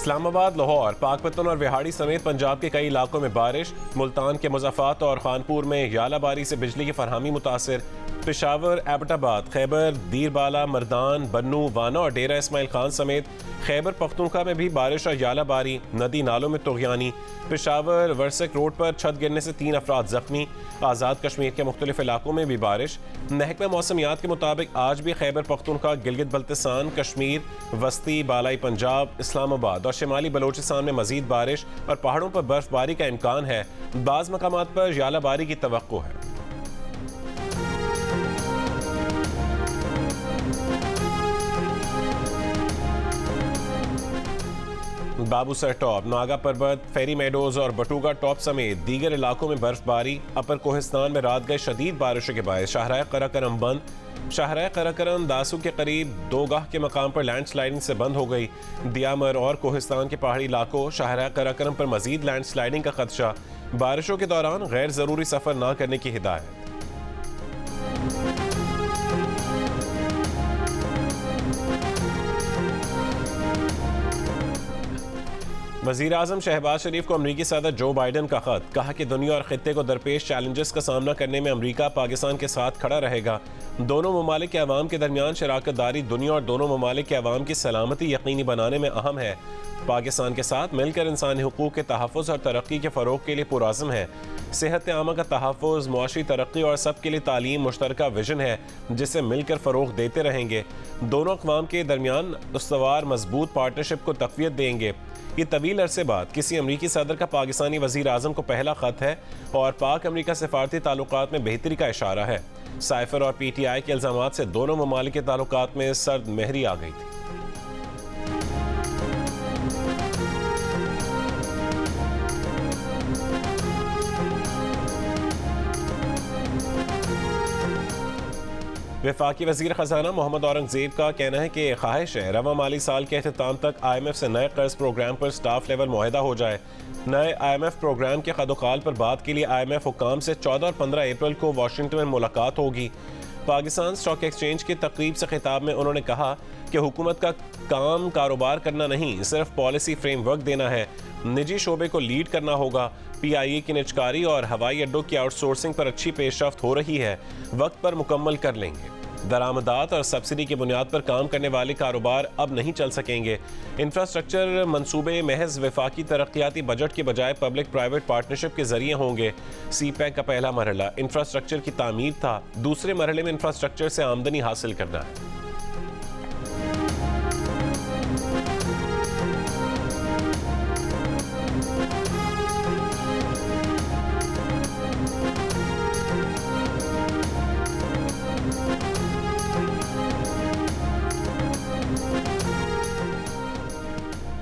इस्लामाबाद, लाहौर, पाकपतन और विहाड़ी समेत पंजाब के कई इलाकों में बारिश। मुल्तान के मुज़फ़्फ़रात और खानपुर में यालाबारी से बिजली की फरहमी मुतासर। पेशावर, एबटाबाद, खैबर, दीरबाला, मरदान, बन्नू, वाना और डेरा इस्माइल खान समेत खैबर पख्तूनख्वा में भी बारिश और यालाबारी। नदी नालों में तुग़यानी। पेशावर वर्सक रोड पर छत गिरने से 3 अफराद जख्मी। आज़ाद कश्मीर के मुख्तलिफ इलाकों में भी बारिश। महकमा मौसमियात के मुताबिक आज भी खैबर पख्तूनख्वा, गिलगित बल्तिस्तान, कश्मीर, वस्ती, बालाई पंजाब, इस्लामाबाद और शिमाली बलोचिस्तान में मजीद बारिश और पहाड़ों पर बर्फबारी का इम्कान है। बाज़ मकामात पर यालाबारी की तवक्को है। बाबूसर टॉप, नागा पर्वत, फेरी मेडोज और बटूगा टॉप समेत दीगर इलाकों में बर्फबारी। अपर कोहिस्तान में रात गए शदीद बारिशों के बायस शाहराह कराकरम बंद। शाहराह कराकरम दासू के करीब 2 गाह के मकाम पर लैंड स्लाइडिंग से बंद हो गई। दियामर और कोहिस्तान के पहाड़ी इलाकों शाहराह कराकरम पर मजीद लैंड स्लाइडिंग का खदशा। बारिशों के दौरान गैर ज़रूरी सफ़र न करने की हिदायत। वज़ीर आज़म शहबाज शरीफ को अमरीकी सदर जो बाइडन का खत। कहा कि दुनिया और खित्ते को दरपेश चैलेंजेस का सामना करने में अमरीका पाकिस्तान के साथ खड़ा रहेगा। दोनों ममालिक के अवाम के दरमियान शराकत दारी दुनिया और दोनों ममालिक के अवाम की सलामती यकीनी बनाने में अहम है। पाकिस्तान के साथ मिलकर इंसानी हुकूक के तहफ़्फ़ुज़ और तरक्की के फ़रोग़ के लिए पुरअज़्म है। सेहत आमा का तहफ़्फ़ुज़, मुआशी तरक्की और सब के लिए तालीम मुश्तरका विजन है जिसे मिलकर फ़रोग़ देते रहेंगे। दोनों अक़वाम के दरमियान उस्तवार मजबूत पार्टनरशिप को तक़वियत देंगे। ये तवील अरसे बाद किसी अमरीकी सदर का पाकिस्तानी वज़ीर आज़म को पहला ख़त है और पाक अमरीका सफ़ारती ताल्लुकात में बेहतरी का इशारा है। साइफर और PTI के इल्ज़ामात से दोनों ममालिक के ताल्लुकात में सर्द महरी आ गई थी। वफाकी वज़ीर ख़ज़ाना मोहम्मद औरंगज़ेब का कहना है कि ख्वाहिश है रवा माली साल के अख्ताम तक IMF से नए कर्ज प्रोग्राम पर स्टाफ लेवल मुआहदा हो जाए। नए IMF प्रोग्राम के कदोकाल पर बात के लिए IMF हुकाम से 14 और 15 अप्रैल को वाशिंगटन में मुलाकात होगी। पाकिस्तान स्टॉक एक्सचेंज की तकरीब से खिताब में उन्होंने कहा कि हुकूमत का काम कारोबार करना नहीं, सिर्फ पॉलिसी फ्रेमवर्क देना है। निजी शोबे को लीड करना होगा। PIA की निजकारी और हवाई अड्डों की आउटसोर्सिंग पर अच्छी पेशरफ्त हो रही है, वक्त पर मुकम्मल कर लेंगे। दरामदात और सब्सिडी की बुनियाद पर काम करने वाले कारोबार अब नहीं चल सकेंगे। इंफ्रास्ट्रक्चर मंसूबे महज वफाकी तरक्याती बजट के बजाय पब्लिक प्राइवेट पार्टनरशिप के जरिए होंगे। CPEC का पहला मरहला इंफ्रास्ट्रक्चर की तामीर था, दूसरे मरहले में इंफ्रास्ट्रक्चर से आमदनी हासिल करना है।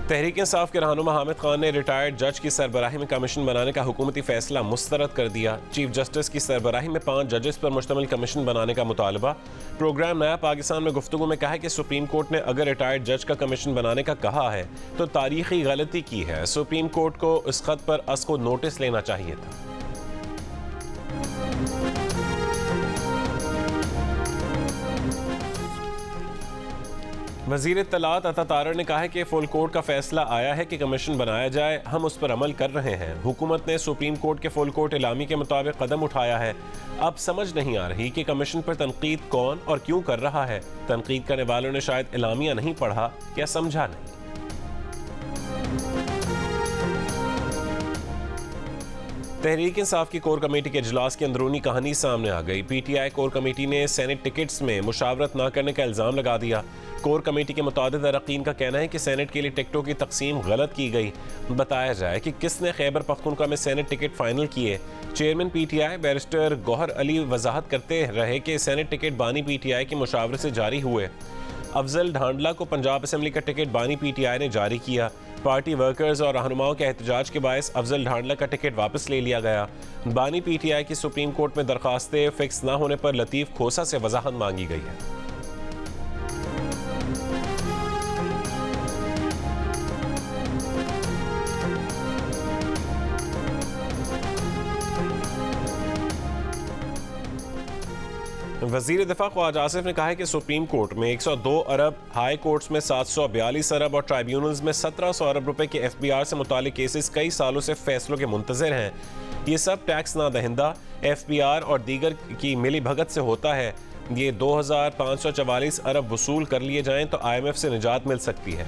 तहरीक इंसाफ के रहनुमा हामिद खान ने रिटायर्ड जज की सरबराही में कमीशन बनाने का हुकूमती फैसला मुस्तरद कर दिया। चीफ जस्टिस की सरबराही में 5 जजेस पर मुश्तमिल कमीशन बनाने का मुतालबा। प्रोग्राम नया पाकिस्तान में गुफ्तगू में कहा है कि सुप्रीम कोर्ट ने अगर रिटायर्ड जज का कमीशन बनाने का कहा है तो तारीखी गलती की है। सुप्रीम कोर्ट को इस खत पर असको नोटिस लेना चाहिए था। वज़ीर इत्तलात अता तारड़ ने कहा है कि फुल कोर्ट का फैसला आया है कि कमीशन बनाया जाए, हम उस पर अमल कर रहे हैं। हुकूमत ने सुप्रीम कोर्ट के फुल कोर्ट इलामी के मुताबिक कदम उठाया है। अब समझ नहीं आ रही कि कमीशन पर तनकीद कौन और क्यों कर रहा है। तनकीद करने वालों ने शायद इलामिया नहीं पढ़ा या समझा नहीं। तहरीक इंसाफ की कोर कमेटी के इजलास की अंदरूनी कहानी सामने आ गई। PTI कोर कमेटी ने सेनेट टिकट्स में मुशावरत न करने का इल्ज़ाम लगा दिया। कोर कमेटी के मुतादिद अरकान का कहना है कि सेनेट के लिए टिकटों की तकसीम गलत की गई। बताया जाए कि किसने खैबर पख्तूनख्वा में सेनेट टिकट फाइनल किए। Chairman PTI barrister Gohar Ali वजाहत करते रहे कि सेनेट टिकट बानी PTI की मुशावरत से जारी हुए। अफजल ढांडला को पंजाब असम्बली का टिकट बानी PTI ने जारी किया। पार्टी वर्कर्स और रहनुमाओं के एहतजाज के बायस अफजल ढांडला का टिकट वापस ले लिया गया। बानी PTI की सुप्रीम कोर्ट में दरखास्तें फिक्स न होने पर लतीफ़ खोसा से वजाहत मांगी गई है। वजीर दिफा ख्वाज आसिफ ने कहा है कि सुप्रीम कोर्ट में 102 अरब, हाई कोर्ट्स में 742 अरब और ट्राइब्यूनल्स में 1700 अरब रुपए के FBR से मुतालिक केसेस कई सालों से फैसलों के मुंतजर हैं। ये सब टैक्स ना दहिंदा FBR और दीगर की मिली भगत से होता है। ये 2544 अरब वसूल कर लिए जाएं तो IMF से निजात मिल सकती है।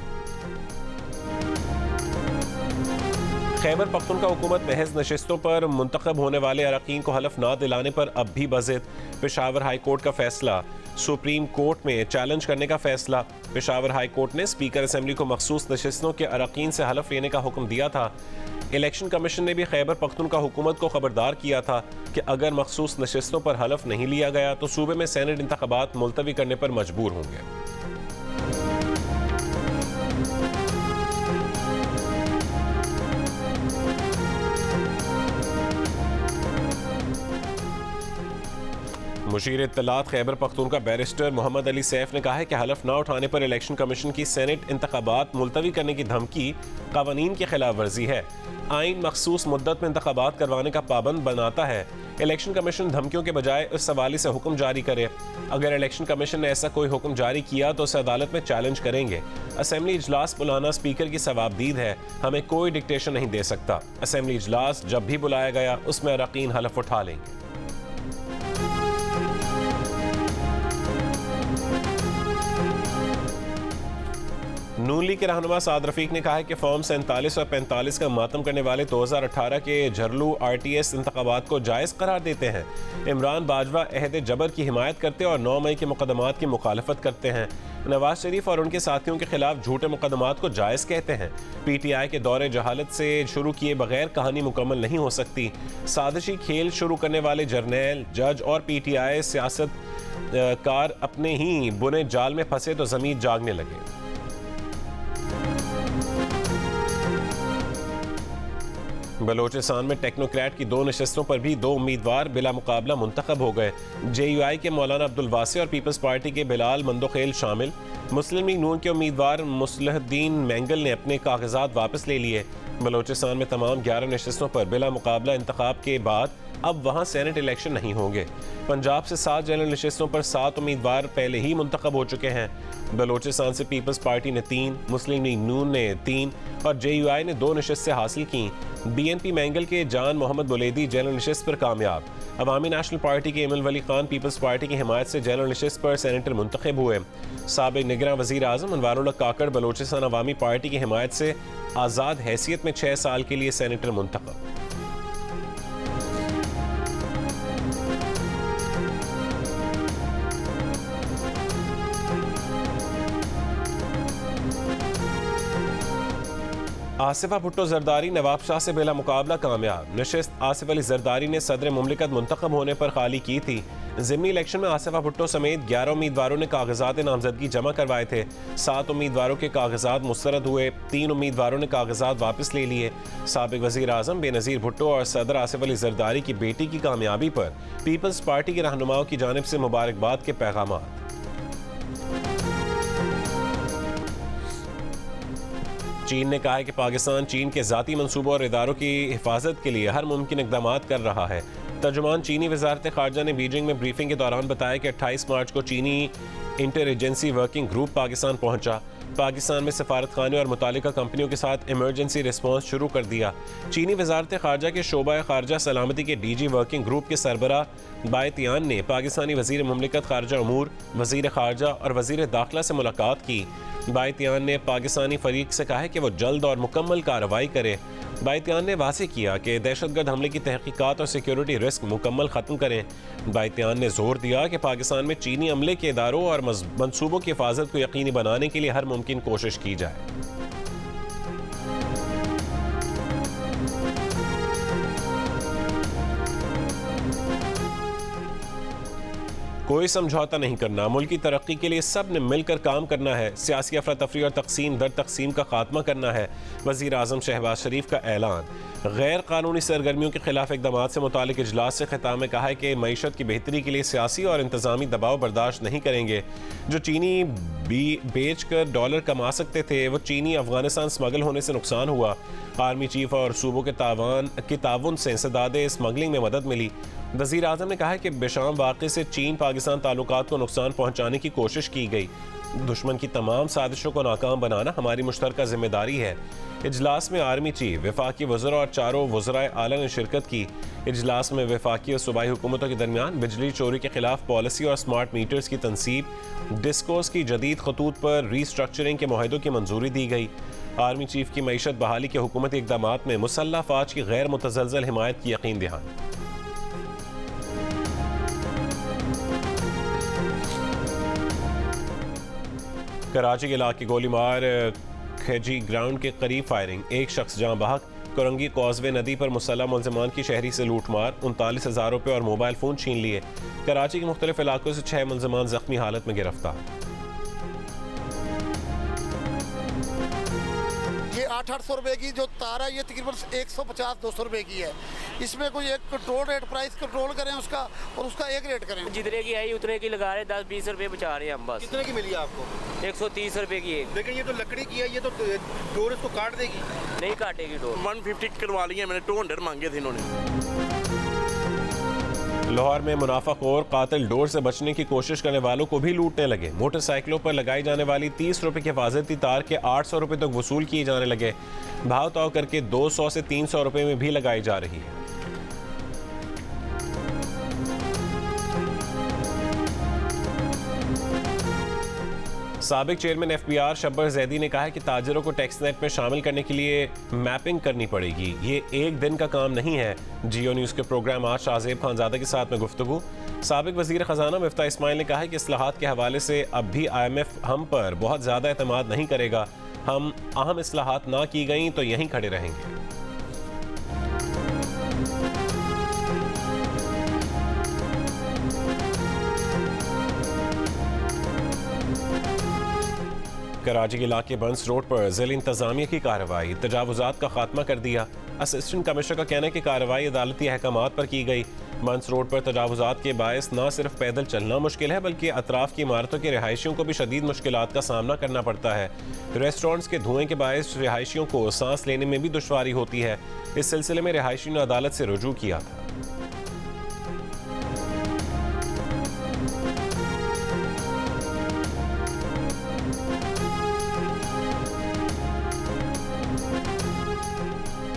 खैबर पख्तूनख्वा हुकूमत महज नशिस्तों पर मुंतखब होने वाले अरकान को हलफ ना दिलाने पर अब भी बज़िद। पेशावर हाई कोर्ट का फैसला, सुप्रीम कोर्ट में चैलेंज करने का फैसला। पेशावर हाई कोर्ट ने स्पीकर असेंबली को मखसूस नशिस्तों के अरकान से हलफ लेने का हुक्म दिया था। इलेक्शन कमीशन ने भी खैबर पख्तूनख्वा हुकूमत को खबरदार किया था कि अगर मखसूस नशिस्तों पर हलफ नहीं लिया गया तो सूबे में सेनेट इंतखाबात मुलतवी करने पर मजबूर होंगे। मुशीर इत्तलात खैबर पख्तूनख्वा बैरिस्टर मोहम्मद अली सैफ ने कहा है कि हलफ ना उठाने पर इलेक्शन कमीशन की सेनेट इंतखाबात मुलतवी करने की धमकी कानून की खिलाफ वर्जी है। आइन मखसूस मुद्दत में इंतखाबात करवाने का पाबंद बनाता है। इलेक्शन कमीशन धमकियों के बजाय इस हवाले से हुक्म जारी करे। अगर इलेक्शन कमीशन ने ऐसा कोई हुक्म जारी किया तो उसे अदालत में चैलेंज करेंगे। असेंबली इजलास बुलाना स्पीकर की सवाबदीद है, हमें कोई डिक्टेशन नहीं दे सकता। असेंबली इजलास जब भी बुलाया गया उसमें अरकान हलफ उठा लेंगे। नून लीग के रहनुमा साद रफीक ने कहा है कि फॉर्म 47 और 45 का मातम करने वाले 2018 के झरलू RTS इंतखाबात को जायज़ करार देते हैं। इमरान बाजवा अहद जबर की हिमायत करते और 9 मई के मुकदमात की मुखालफत करते हैं। नवाज शरीफ और उनके साथियों के खिलाफ झूठे मुकदमात को जायज़ कहते हैं। PTI के दौरे जहालत से शुरू किए बगैर कहानी मुकम्मल नहीं हो सकती। साजिशी खेल शुरू करने वाले जर्नैल, जज और PTI सियासत कार अपने ही बुने जाल में फंसे तो ज़मीन जागने लगे। बलोचिस्तान में टेक्नोक्रेट की 2 नशस्तों पर भी 2 उम्मीदवार बिला मुकाबला मुंतखब हो गए। JUI के मौलाना अब्दुल वासी और पीपल्स पार्टी के बिलाल मंदोखेल शामिल। मुस्लिम लीग नून के उम्मीदवार मुसलहुद्दीन मैंगल ने अपने कागजात वापस ले लिए। बलोचिस्तान में तमाम 11 नशस्तों पर बिला मुकाबला इंतखाब के बाद अब वहाँ सेनेट इलेक्शन नहीं होंगे। पंजाब से 7 जनरल नशस्तों पर 7 उम्मीदवार पहले ही मुंतखब हो चुके हैं। बलोचिस्तान से पीपल्स पार्टी ने 3, मुस्लिम लीग नून ने 3 और JUI ने 2 नशस्तें हासिल की। BNP मैंगल के जान मोहम्मद बुलेदी जनरल नशस्त पर कामयाब। अवामी नेशनल पार्टी के इमल वली खान पीपल्स पार्टी की हिमायत से जनरल नशस्त पर सेनेटर मुंतखब हुए। साबिक निगरान वज़ीर आज़म अनवारुल्लाह काकड़ बलोचिस्तान अवामी पार्टी की हिमायत से आज़ाद हैसियत में 6 साल के लिए सेनेटर मुंतखब। आसिफा भुट्टो जरदारी नवाब शाह से बिला मुकाबला कामयाब। नशिस्त आसिफ अली जरदारी ने सदर मुमलिकत मुंतखब होने पर खाली की थी। ज़िमनी इलेक्शन में आसिफा भुट्टो समेत 11 उम्मीदवारों ने कागजात नामजदगी जमा करवाए थे। 7 उम्मीदवारों के कागजात मुस्तरद हुए, 3 उम्मीदवारों ने कागजात वापस ले लिए। साबिक वज़ीर आज़म बेनज़ीर भुट्टो और सदर आसिफ अली जरदारी की बेटी की कामयाबी पर पीपल्स पार्टी के रहनुमाओं की जानिब से मुबारकबाद के पैगाम। चीन ने कहा है कि पाकिस्तान चीन के ज़ाती मंसूबों और इदारों की हिफाजत के लिए हर मुमकिन इक़दाम कर रहा है। तर्जुमान चीनी वज़ारत ख़ारजा ने बीजिंग में ब्रीफिंग के दौरान बताया कि 28 मार्च को चीनी inter agency working group Pakistan पहुंचा। पाकिस्तान में सफारत खाने और मुतालिका कंपनियों के साथ इमरजेंसी रिस्पॉन्स शुरू कर दिया। चीनी वज़ारत ख़ारजा के शोबा ख़ारजा सलामती के DG वर्किंग ग्रुप के सरबरा बायतियान ने पाकिस्तानी वज़ीर मुमलिकत ख़ारजा अमूर, वज़ीर ख़ारजा और वज़ीर दाखिला से मुलाकात की। बायतियान ने पाकिस्तानी फरीक से कहा है कि वो जल्द और मुकम्मल कार्रवाई करे। बायतियान ने वाज़ेह किया कि दहशतगर्द हमले की तहकीकात और सिक्योरिटी रिस्क मुकम्मल ख़त्म करें। बायतियान ने जोर दिया कि पाकिस्तान में चीनी अमले के इदारों और मंसूबों की हिफाजत को यकीनी बनाने के लिए हर मुमकिन कोशिश की जाए। कोई समझौता नहीं करना, मुल्क की तरक्की के लिए सब ने मिलकर काम करना है। सियासी अफरा तफरी और तकसीम दर तकसीम का खात्मा करना है। वज़ीर आज़म शहबाज शरीफ का ऐलान। गैर कानूनी सरगर्मियों के खिलाफ इक़दाम से मुतालिक इजलास से खिताब में कहा है कि मईशत की बेहतरी के लिए सियासी और इंतज़ामी दबाव बर्दाश्त नहीं करेंगे। जो चीनी बेच कर डॉलर कमा सकते थे वो चीनी अफगानिस्तान स्मगल होने से नुकसान हुआ। आर्मी चीफ और सूबों के ताउन से इंसदाद स्मगलिंग में मदद मिली। वज़ीर आज़म ने कहा है कि बेशाम वाक़े से चीन पाकिस्तान ताल्लुकात को नुकसान पहुँचाने की कोशिश की गई। दुश्मन की तमाम साजिशों को नाकाम बनाना हमारी मुश्तरका जिम्मेदारी है। इजलास में आर्मी चीफ, वफाकी वज़रा और चारों वज़राए आला ने शिरकत की। इजलास में वफाकी और सूबाई हुकूमतों के दरमियान बिजली चोरी के खिलाफ पॉलिसी और स्मार्ट मीटर्स की तनसीब, डिस्कोस की जदीद खतूत पर रीस्ट्रक्चरिंग के मुआहदों की मंजूरी दी गई। आर्मी चीफ की मईशत बहाली के हुकूमती इक़दामात में मुसल्लह फ़ौज की गैर मुतज़लज़ल हिमायत की यकीन दहानी। कराची के इलाके गोलीमार खेजी ग्राउंड के करीब फायरिंग, एक शख्स जाँ बहक। करंगी कॉजवे नदी पर मुसल्लह मुलज़मान की शहरी से लूटमार, 39,000 रुपये और मोबाइल फ़ोन छीन लिए। कराची के मुख्तलिफ इलाकों से 6 मुलज़मान जख्मी हालत में गिरफ्तार। ये 800 रुपए की जो तार है ये तकरीबन 150-200 रुपए की है। इसमें कोई एक कंट्रोल रेट प्राइस कंट्रोल करें उसका और उसका एक रेट करें। जितने की आई उतने की लगा रहे, 10-20 रुपए बचा रहे हैं हम बस। कितने की मिली आपको? 130 रुपए की एक। लेकिन ये तो लकड़ी की है, ये तो डोर इसको काट देगी। नहीं काटेगी डोर। 150 करवा लिया मैंने, 200 मांगे थे इन्होंने। लाहौर में मुनाफाखोर कातिल डोर से बचने की कोशिश करने वालों को भी लूटने लगे। मोटरसाइकिलों पर लगाई जाने वाली 30 रुपए के हिफाजती तार के 800 रुपए तक वसूल किए जाने लगे। भाव ताव करके 200 से 300 रुपए में भी लगाई जा रही है। साबिक चेयरमैन FBI शब्बर जैदी ने कहा है कि ताजरों को टैक्स नेट में शामिल करने के लिए मैपिंग करनी पड़ेगी। ये एक दिन का काम नहीं है। जियो न्यूज़ के प्रोग्राम आज शाहजेब खानजादा के साथ में गुफ्तगू। साबिक वज़ीर ख़जाना मिफ्ता इस्माइल ने कहा है कि इस्लाहात के हवाले से अब भी IMF हम पर बहुत ज़्यादा एतमाद नहीं करेगा। हम अहम इस्लाहात ना की गई तो यहीं खड़े रहेंगे। कराची के इलाके बंस रोड पर ज़िला इंतजामिया की कार्रवाई, तजावुज़ात का खात्मा कर दिया। असिस्टेंट कमिश्नर का कहना है कि कार्रवाई अदालती अहकामात पर की गई। बंस रोड पर तजावुज़ात के बायस न सिर्फ पैदल चलना मुश्किल है बल्कि अतराफ की इमारतों के रिहायशियों को भी शदीद मुश्किलात का सामना करना पड़ता है। रेस्टोरेंट्स के धुएं के बायस रिहायशियों को सांस लेने में भी दुश्वारी होती है। इस सिलसिले में रिहायशी ने अदालत से रुजू किया था।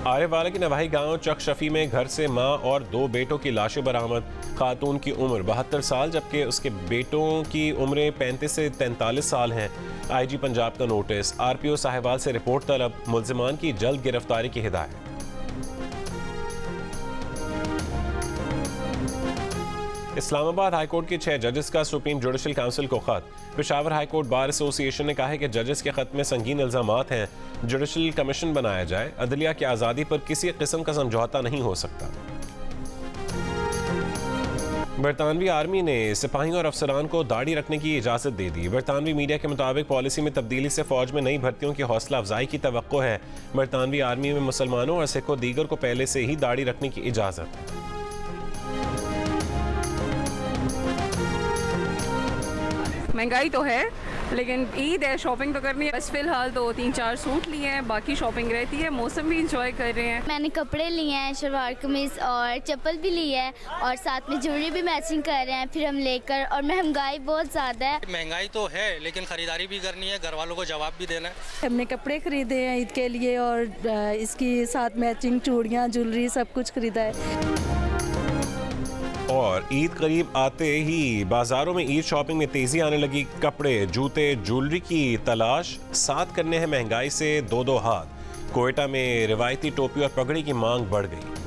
आरेवाला के नवाही गांव चकशफी में घर से मां और 2 बेटों की लाशें बरामद। खातून की उम्र 72 साल जबकि उसके बेटों की उम्रें 35 से 43 साल हैं। IG पंजाब का नोटिस, RPO साहिवाल से रिपोर्ट तलब, मुल्जिमान की जल्द गिरफ्तारी की हिदायत। इस्लामाबाद हाईकोर्ट के 6 जजेस का सुप्रीम जुडिशल काउंसिल को खत। पेशावर हाईकोर्ट बार एसोसिएशन ने कहा है कि जजेस के खत में संगीन इल्जामात हैं। जुडिशल कमीशन बनाया जाए। अदलिया की आज़ादी पर किसी किस्म का समझौता नहीं हो सकता। बरतानवी आर्मी ने सिपाहियों और अफसरान को दाढ़ी रखने की इजाज़त दे दी। बरतानवी मीडिया के मुताबिक पॉलिसी में तब्दीली से फ़ौज में नई भर्तियों की हौसला अफजाई की तवक्को है। बरतानवी आर्मी में मुसलमानों और सिखों दीगर को पहले से ही दाढ़ी रखने की इजाज़त है। महंगाई तो है लेकिन ईद है, शॉपिंग तो करनी है। बस फिलहाल तो 3-4 सूट लिए हैं, बाकी शॉपिंग रहती है। मौसम भी इंजॉय कर रहे हैं। मैंने कपड़े लिए हैं, शलवार कमीज और चप्पल भी ली है और साथ में ज्वेलरी भी मैचिंग कर रहे हैं फिर हम लेकर। और महंगाई बहुत ज़्यादा है। महंगाई तो है लेकिन ख़रीदारी भी करनी है, घर वालों को जवाब भी देना है। हमने कपड़े खरीदे हैं ईद के लिए और इसकी साथ मैचिंग चूड़ियाँ, ज्वेलरी सब कुछ खरीदा है। और ईद करीब आते ही बाजारों में ईद शॉपिंग में तेजी आने लगी। कपड़े, जूते, ज्वेलरी की तलाश साथ करने हैं महंगाई से 2-2 हाथ। कोयटा में रिवायती टोपी और पगड़ी की मांग बढ़ गई।